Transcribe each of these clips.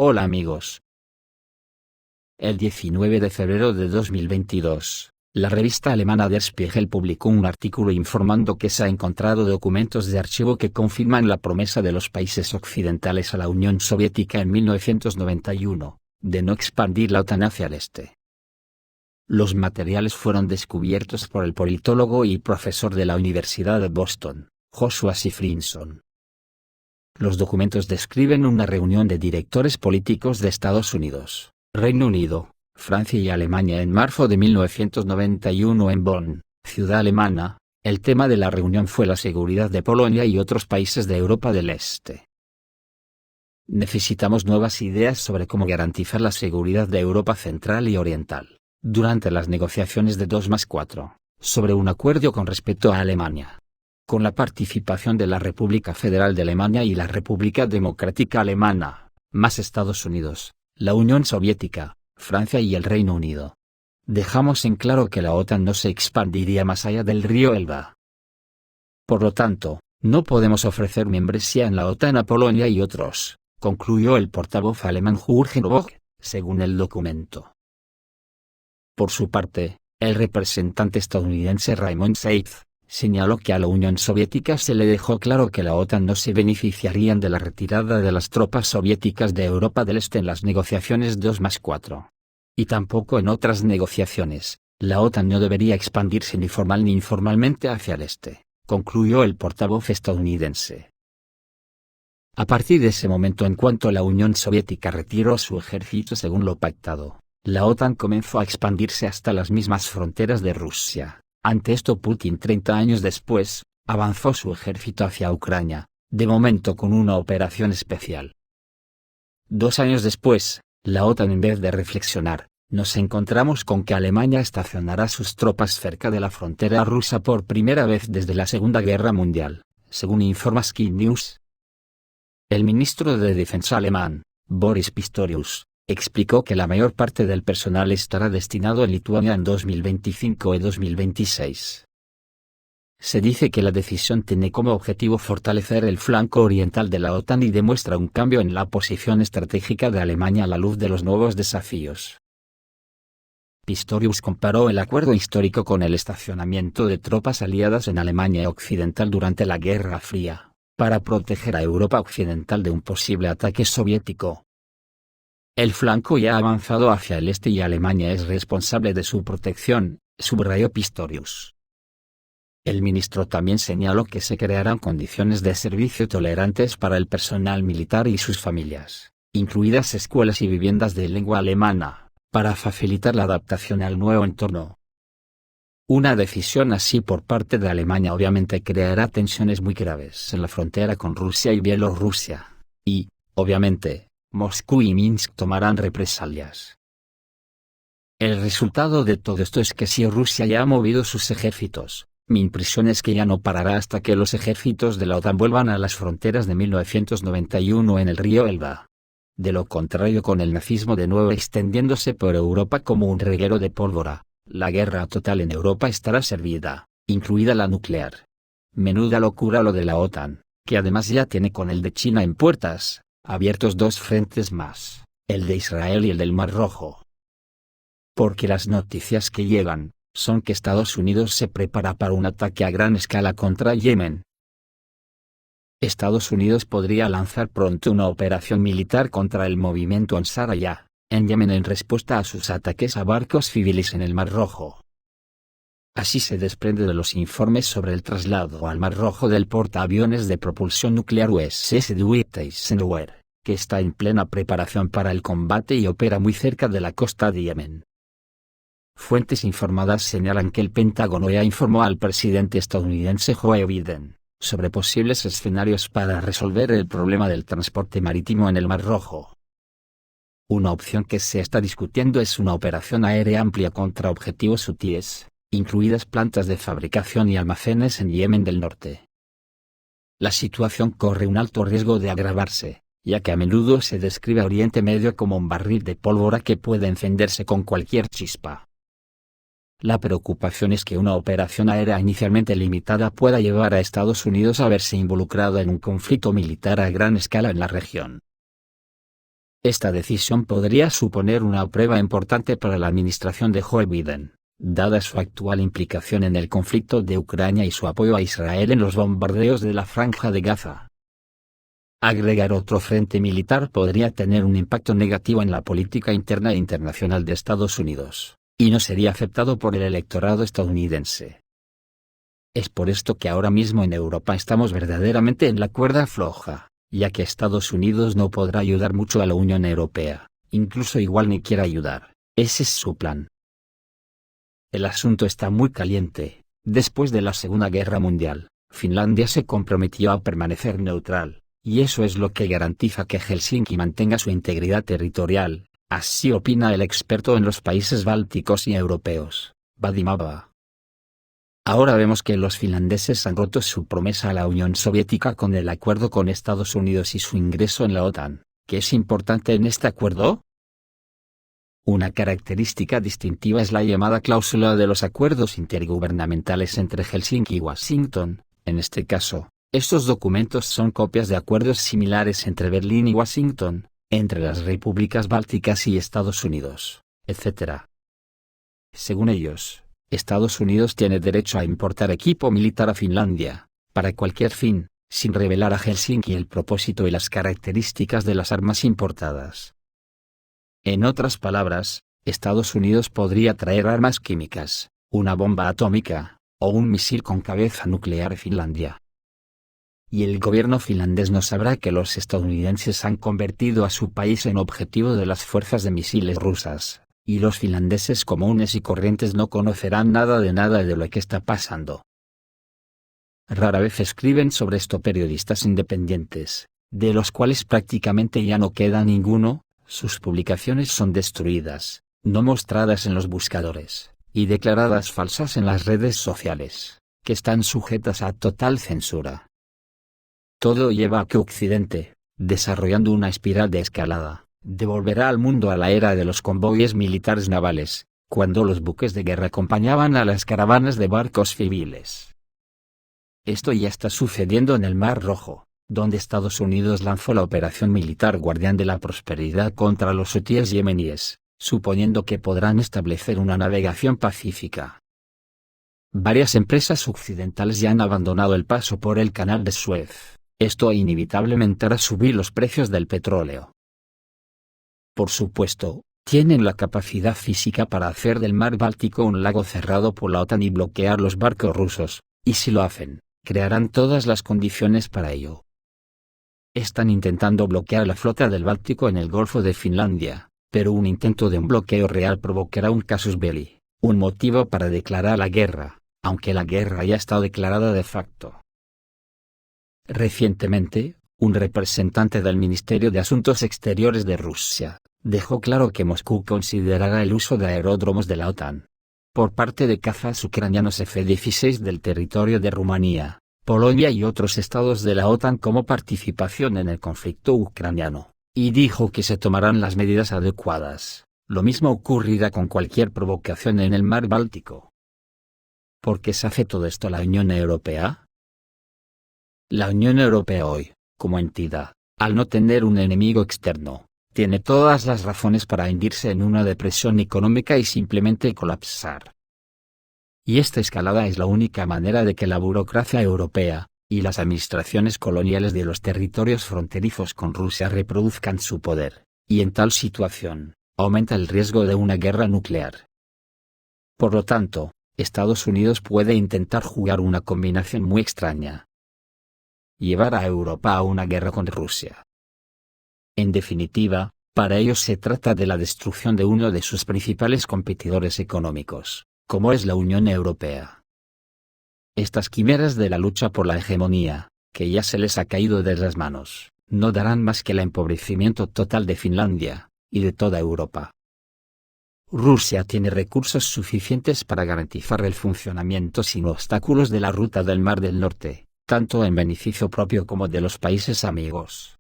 Hola amigos. El 19 de febrero de 2022, la revista alemana Der Spiegel publicó un artículo informando que se ha encontrado documentos de archivo que confirman la promesa de los países occidentales a la Unión Soviética en 1991, de no expandir la OTAN hacia el este. Los materiales fueron descubiertos por el politólogo y profesor de la Universidad de Boston, Joshua Sigfridsson. Los documentos describen una reunión de directores políticos de Estados Unidos, Reino Unido, Francia y Alemania en marzo de 1991 en Bonn, ciudad alemana. El tema de la reunión fue la seguridad de Polonia y otros países de Europa del Este. Necesitamos nuevas ideas sobre cómo garantizar la seguridad de Europa Central y Oriental, durante las negociaciones de 2+4, sobre un acuerdo con respecto a Alemania. Con la participación de la República Federal de Alemania y la República Democrática Alemana, más Estados Unidos, la Unión Soviética, Francia y el Reino Unido. Dejamos en claro que la OTAN no se expandiría más allá del río Elba. Por lo tanto, no podemos ofrecer membresía en la OTAN a Polonia y otros, concluyó el portavoz alemán Jürgen Bock, según el documento. Por su parte, el representante estadounidense Raymond Seitz señaló que a la Unión Soviética se le dejó claro que la OTAN no se beneficiarían de la retirada de las tropas soviéticas de Europa del Este en las negociaciones 2+4. Y tampoco en otras negociaciones, la OTAN no debería expandirse ni formal ni informalmente hacia el este, concluyó el portavoz estadounidense. A partir de ese momento, en cuanto la Unión Soviética retiró su ejército según lo pactado, la OTAN comenzó a expandirse hasta las mismas fronteras de Rusia. Ante esto, Putin 30 años después, avanzó su ejército hacia Ucrania, de momento con una operación especial. 2 años después, la OTAN, en vez de reflexionar, nos encontramos con que Alemania estacionará sus tropas cerca de la frontera rusa por primera vez desde la Segunda Guerra Mundial, según informa Sky News. El ministro de Defensa alemán, Boris Pistorius, explicó que la mayor parte del personal estará destinado en Lituania en 2025 y 2026. Se dice que la decisión tiene como objetivo fortalecer el flanco oriental de la OTAN y demuestra un cambio en la posición estratégica de Alemania a la luz de los nuevos desafíos. Pistorius comparó el acuerdo histórico con el estacionamiento de tropas aliadas en Alemania Occidental durante la Guerra Fría, para proteger a Europa Occidental de un posible ataque soviético. El flanco ya ha avanzado hacia el este y Alemania es responsable de su protección, subrayó Pistorius. El ministro también señaló que se crearán condiciones de servicio tolerantes para el personal militar y sus familias, incluidas escuelas y viviendas de lengua alemana, para facilitar la adaptación al nuevo entorno. Una decisión así por parte de Alemania obviamente creará tensiones muy graves en la frontera con Rusia y Bielorrusia, y, obviamente, Moscú y Minsk tomarán represalias. El resultado de todo esto es que si Rusia ya ha movido sus ejércitos, mi impresión es que ya no parará hasta que los ejércitos de la OTAN vuelvan a las fronteras de 1991 en el río Elba. De lo contrario, con el nazismo de nuevo extendiéndose por Europa como un reguero de pólvora, la guerra total en Europa estará servida, incluida la nuclear. Menuda locura lo de la OTAN, que además ya tiene con el de China en puertas abiertos 2 frentes más, el de Israel y el del Mar Rojo. Porque las noticias que llegan son que Estados Unidos se prepara para un ataque a gran escala contra Yemen. Estados Unidos podría lanzar pronto una operación militar contra el movimiento Ansar Allah, en Yemen, en respuesta a sus ataques a barcos civiles en el Mar Rojo. Así se desprende de los informes sobre el traslado al Mar Rojo del portaaviones de propulsión nuclear USS Dwight Eisenhower, que está en plena preparación para el combate y opera muy cerca de la costa de Yemen. Fuentes informadas señalan que el Pentágono ya informó al presidente estadounidense Joe Biden sobre posibles escenarios para resolver el problema del transporte marítimo en el Mar Rojo. Una opción que se está discutiendo es una operación aérea amplia contra objetivos hutíes, incluidas plantas de fabricación y almacenes en Yemen del Norte. La situación corre un alto riesgo de agravarse, ya que a menudo se describe a Oriente Medio como un barril de pólvora que puede encenderse con cualquier chispa. La preocupación es que una operación aérea inicialmente limitada pueda llevar a Estados Unidos a verse involucrado en un conflicto militar a gran escala en la región. Esta decisión podría suponer una prueba importante para la administración de Joe Biden, dada su actual implicación en el conflicto de Ucrania y su apoyo a Israel en los bombardeos de la Franja de Gaza. Agregar otro frente militar podría tener un impacto negativo en la política interna e internacional de Estados Unidos, y no sería aceptado por el electorado estadounidense. Es por esto que ahora mismo en Europa estamos verdaderamente en la cuerda floja, ya que Estados Unidos no podrá ayudar mucho a la Unión Europea, incluso igual ni quiere ayudar. Ese es su plan. El asunto está muy caliente. Después de la Segunda Guerra Mundial, Finlandia se comprometió a permanecer neutral, y eso es lo que garantiza que Helsinki mantenga su integridad territorial, así opina el experto en los países bálticos y europeos, Vadim Abba. Ahora vemos que los finlandeses han roto su promesa a la Unión Soviética con el acuerdo con Estados Unidos y su ingreso en la OTAN. ¿Qué es importante en este acuerdo? Una característica distintiva es la llamada cláusula de los acuerdos intergubernamentales entre Helsinki y Washington. En este caso, estos documentos son copias de acuerdos similares entre Berlín y Washington, entre las repúblicas bálticas y Estados Unidos, etc. Según ellos, Estados Unidos tiene derecho a importar equipo militar a Finlandia, para cualquier fin, sin revelar a Helsinki el propósito y las características de las armas importadas. En otras palabras, Estados Unidos podría traer armas químicas, una bomba atómica, o un misil con cabeza nuclear a Finlandia. Y el gobierno finlandés no sabrá que los estadounidenses han convertido a su país en objetivo de las fuerzas de misiles rusas. Y los finlandeses comunes y corrientes no conocerán nada de lo que está pasando. Rara vez escriben sobre esto periodistas independientes, de los cuales prácticamente ya no queda ninguno. Sus publicaciones son destruidas, no mostradas en los buscadores, y declaradas falsas en las redes sociales, que están sujetas a total censura. Todo lleva a que Occidente, desarrollando una espiral de escalada, devolverá al mundo a la era de los convoyes militares navales, cuando los buques de guerra acompañaban a las caravanas de barcos civiles. Esto ya está sucediendo en el Mar Rojo, donde Estados Unidos lanzó la operación militar Guardián de la Prosperidad contra los hutíes yemeníes, suponiendo que podrán establecer una navegación pacífica. Varias empresas occidentales ya han abandonado el paso por el Canal de Suez. Esto inevitablemente hará subir los precios del petróleo. Por supuesto, tienen la capacidad física para hacer del mar Báltico un lago cerrado por la OTAN y bloquear los barcos rusos, y si lo hacen, crearán todas las condiciones para ello. Están intentando bloquear la flota del Báltico en el Golfo de Finlandia, pero un intento de un bloqueo real provocará un casus belli, un motivo para declarar la guerra, aunque la guerra ya está declarada de facto. Recientemente, un representante del Ministerio de Asuntos Exteriores de Rusia dejó claro que Moscú considerará el uso de aeródromos de la OTAN por parte de cazas ucranianos F-16 del territorio de Rumanía, Polonia y otros estados de la OTAN como participación en el conflicto ucraniano, y dijo que se tomarán las medidas adecuadas. Lo mismo ocurrirá con cualquier provocación en el mar Báltico. ¿Por qué se hace todo esto la Unión Europea? La Unión Europea hoy, como entidad, al no tener un enemigo externo, tiene todas las razones para hundirse en una depresión económica y simplemente colapsar. Y esta escalada es la única manera de que la burocracia europea, y las administraciones coloniales de los territorios fronterizos con Rusia reproduzcan su poder, y en tal situación, aumenta el riesgo de una guerra nuclear. Por lo tanto, Estados Unidos puede intentar jugar una combinación muy extraña. Llevar a Europa a una guerra con Rusia. En definitiva, para ellos se trata de la destrucción de uno de sus principales competidores económicos, como es la Unión Europea. Estas quimeras de la lucha por la hegemonía, que ya se les ha caído de las manos, no darán más que el empobrecimiento total de Finlandia, y de toda Europa. Rusia tiene recursos suficientes para garantizar el funcionamiento sin obstáculos de la ruta del Mar del Norte, tanto en beneficio propio como de los países amigos.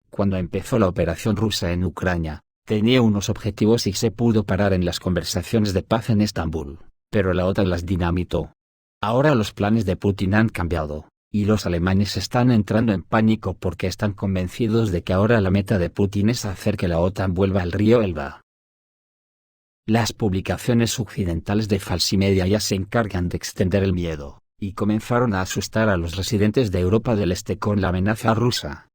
Cuando empezó la operación rusa en Ucrania, tenía unos objetivos y se pudo parar en las conversaciones de paz en Estambul, pero la OTAN las dinamitó. Ahora los planes de Putin han cambiado, y los alemanes están entrando en pánico porque están convencidos de que ahora la meta de Putin es hacer que la OTAN vuelva al río Elba. Las publicaciones occidentales de Falsimedia ya se encargan de extender el miedo, y comenzaron a asustar a los residentes de Europa del Este con la amenaza rusa.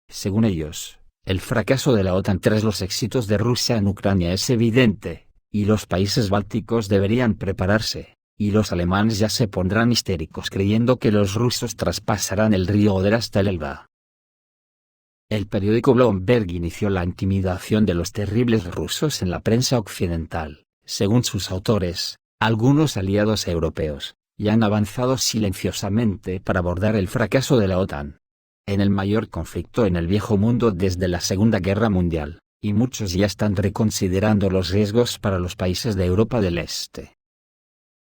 Según ellos, el fracaso de la OTAN tras los éxitos de Rusia en Ucrania es evidente, y los países bálticos deberían prepararse, y los alemanes ya se pondrán histéricos creyendo que los rusos traspasarán el río Oder hasta el Elba. El periódico Bloomberg inició la intimidación de los terribles rusos en la prensa occidental. Según sus autores, algunos aliados europeos ya han avanzado silenciosamente para abordar el fracaso de la OTAN en el mayor conflicto en el viejo mundo desde la Segunda Guerra Mundial, y muchos ya están reconsiderando los riesgos para los países de Europa del Este.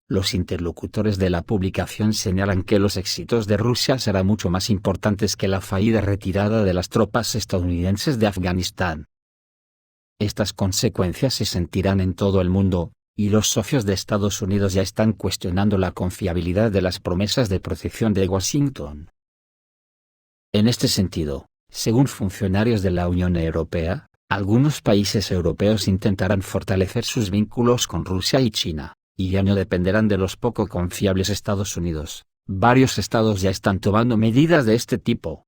Los interlocutores de la publicación señalan que los éxitos de Rusia serán mucho más importantes que la fallida retirada de las tropas estadounidenses de Afganistán. Estas consecuencias se sentirán en todo el mundo, y los socios de Estados Unidos ya están cuestionando la confiabilidad de las promesas de protección de Washington. En este sentido, según funcionarios de la Unión Europea, algunos países europeos intentarán fortalecer sus vínculos con Rusia y China, y ya no dependerán de los poco confiables Estados Unidos. Varios estados ya están tomando medidas de este tipo.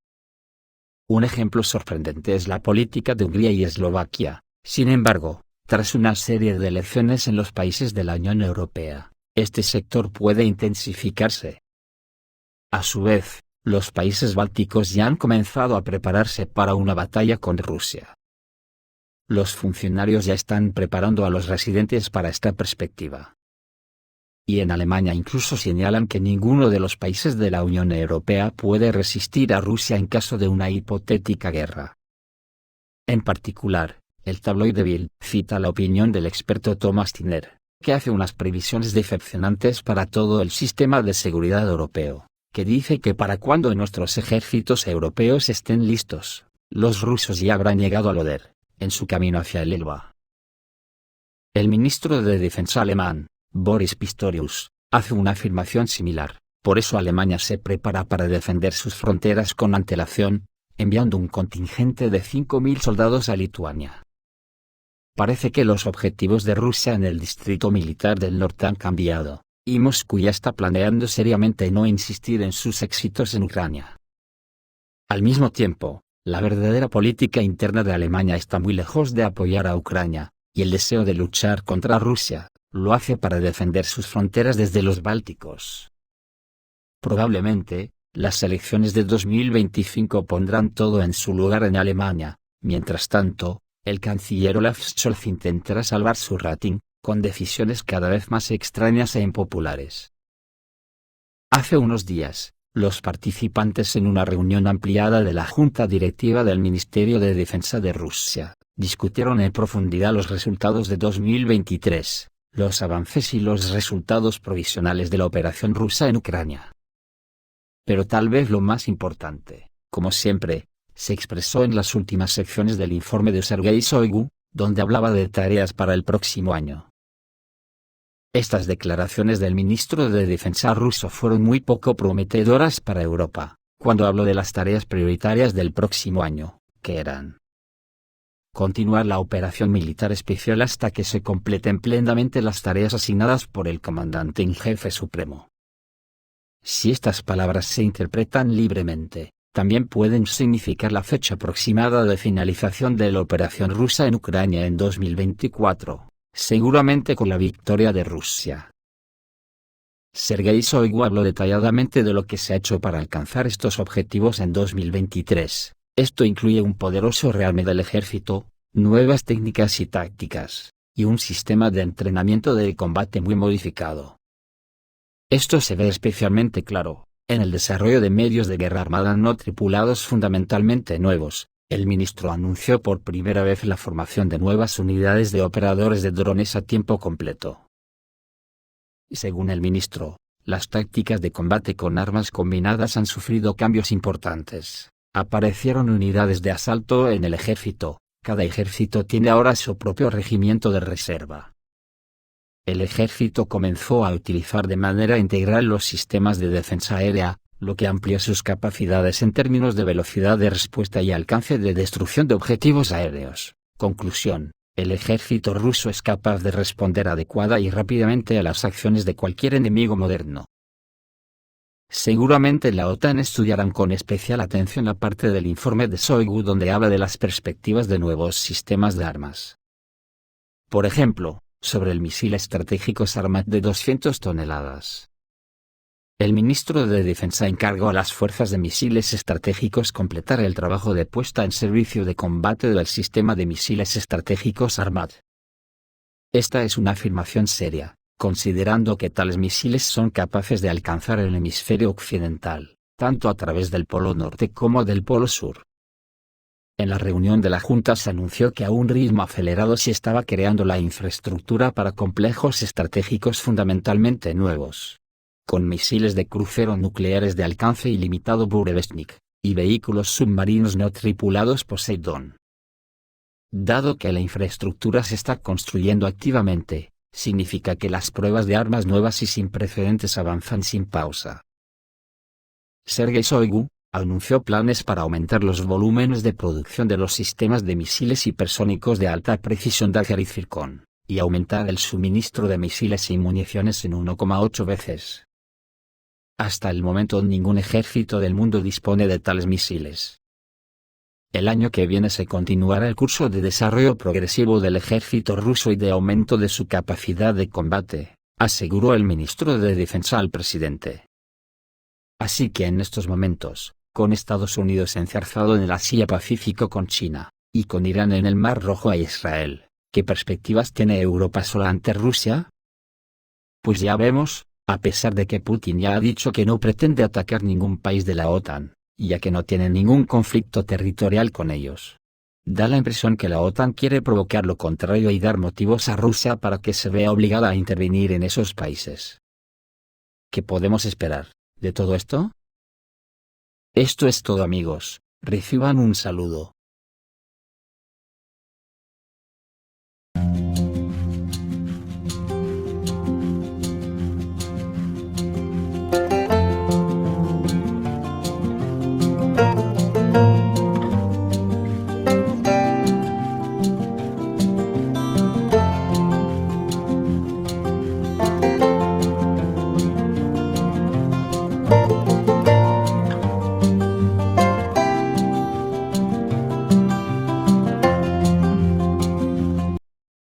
Un ejemplo sorprendente es la política de Hungría y Eslovaquia. Sin embargo, tras una serie de elecciones en los países de la Unión Europea, este sector puede intensificarse. A su vez, los países bálticos ya han comenzado a prepararse para una batalla con Rusia. Los funcionarios ya están preparando a los residentes para esta perspectiva. Y en Alemania incluso señalan que ninguno de los países de la Unión Europea puede resistir a Rusia en caso de una hipotética guerra. En particular, el tabloide Bild cita la opinión del experto Thomas Tiner, que hace unas previsiones decepcionantes para todo el sistema de seguridad europeo, que dice que para cuando nuestros ejércitos europeos estén listos, los rusos ya habrán llegado al Oder, en su camino hacia el Elba. El ministro de Defensa alemán, Boris Pistorius, hace una afirmación similar. Por eso Alemania se prepara para defender sus fronteras con antelación, enviando un contingente de 5.000 soldados a Lituania. Parece que los objetivos de Rusia en el distrito militar del norte han cambiado, y Moscú ya está planeando seriamente no insistir en sus éxitos en Ucrania. Al mismo tiempo, la verdadera política interna de Alemania está muy lejos de apoyar a Ucrania, y el deseo de luchar contra Rusia lo hace para defender sus fronteras desde los Bálticos. Probablemente, las elecciones de 2025 pondrán todo en su lugar en Alemania. Mientras tanto, el canciller Olaf Scholz intentará salvar su rating, con decisiones cada vez más extrañas e impopulares. Hace unos días, los participantes en una reunión ampliada de la Junta Directiva del Ministerio de Defensa de Rusia discutieron en profundidad los resultados de 2023, los avances y los resultados provisionales de la operación rusa en Ucrania. Pero tal vez lo más importante, como siempre, se expresó en las últimas secciones del informe de Sergei Shoigu, donde hablaba de tareas para el próximo año. Estas declaraciones del ministro de Defensa ruso fueron muy poco prometedoras para Europa, cuando habló de las tareas prioritarias del próximo año, que eran: continuar la operación militar especial hasta que se completen plenamente las tareas asignadas por el comandante en jefe supremo. Si estas palabras se interpretan libremente, también pueden significar la fecha aproximada de finalización de la operación rusa en Ucrania en 2024, seguramente con la victoria de Rusia. Sergei Shoigu habló detalladamente de lo que se ha hecho para alcanzar estos objetivos en 2023. Esto incluye un poderoso rearme del ejército, nuevas técnicas y tácticas, y un sistema de entrenamiento de combate muy modificado. Esto se ve especialmente claro en el desarrollo de medios de guerra armada no tripulados fundamentalmente nuevos. El ministro anunció por primera vez la formación de nuevas unidades de operadores de drones a tiempo completo. Según el ministro, las tácticas de combate con armas combinadas han sufrido cambios importantes. Aparecieron unidades de asalto en el ejército. Cada ejército tiene ahora su propio regimiento de reserva. El ejército comenzó a utilizar de manera integral los sistemas de defensa aérea, lo que amplió sus capacidades en términos de velocidad de respuesta y alcance de destrucción de objetivos aéreos. Conclusión: el ejército ruso es capaz de responder adecuada y rápidamente a las acciones de cualquier enemigo moderno. Seguramente la OTAN estudiarán con especial atención la parte del informe de Shoigu donde habla de las perspectivas de nuevos sistemas de armas. Por ejemplo, sobre el misil estratégico Sarmat de 200 toneladas. El ministro de Defensa encargó a las fuerzas de misiles estratégicos completar el trabajo de puesta en servicio de combate del sistema de misiles estratégicos Sarmat. Esta es una afirmación seria, considerando que tales misiles son capaces de alcanzar el hemisferio occidental, tanto a través del Polo Norte como del Polo Sur. En la reunión de la Junta se anunció que a un ritmo acelerado se estaba creando la infraestructura para complejos estratégicos fundamentalmente nuevos, con misiles de crucero nucleares de alcance ilimitado Burevestnik, y vehículos submarinos no tripulados Poseidón. Dado que la infraestructura se está construyendo activamente, significa que las pruebas de armas nuevas y sin precedentes avanzan sin pausa. Sergei Shoigu anunció planes para aumentar los volúmenes de producción de los sistemas de misiles hipersónicos de alta precisión Dagger y Zircon, y aumentar el suministro de misiles y municiones en 1,8 veces. Hasta el momento ningún ejército del mundo dispone de tales misiles. El año que viene se continuará el curso de desarrollo progresivo del ejército ruso y de aumento de su capacidad de combate, aseguró el ministro de Defensa al presidente. Así que en estos momentos, con Estados Unidos enzarzado en el Asia-Pacífico con China, y con Irán en el Mar Rojo e Israel, ¿qué perspectivas tiene Europa sola ante Rusia? Pues ya vemos, a pesar de que Putin ya ha dicho que no pretende atacar ningún país de la OTAN, ya que no tiene ningún conflicto territorial con ellos. Da la impresión que la OTAN quiere provocar lo contrario y dar motivos a Rusia para que se vea obligada a intervenir en esos países. ¿Qué podemos esperar de todo esto? Esto es todo, amigos. Reciban un saludo.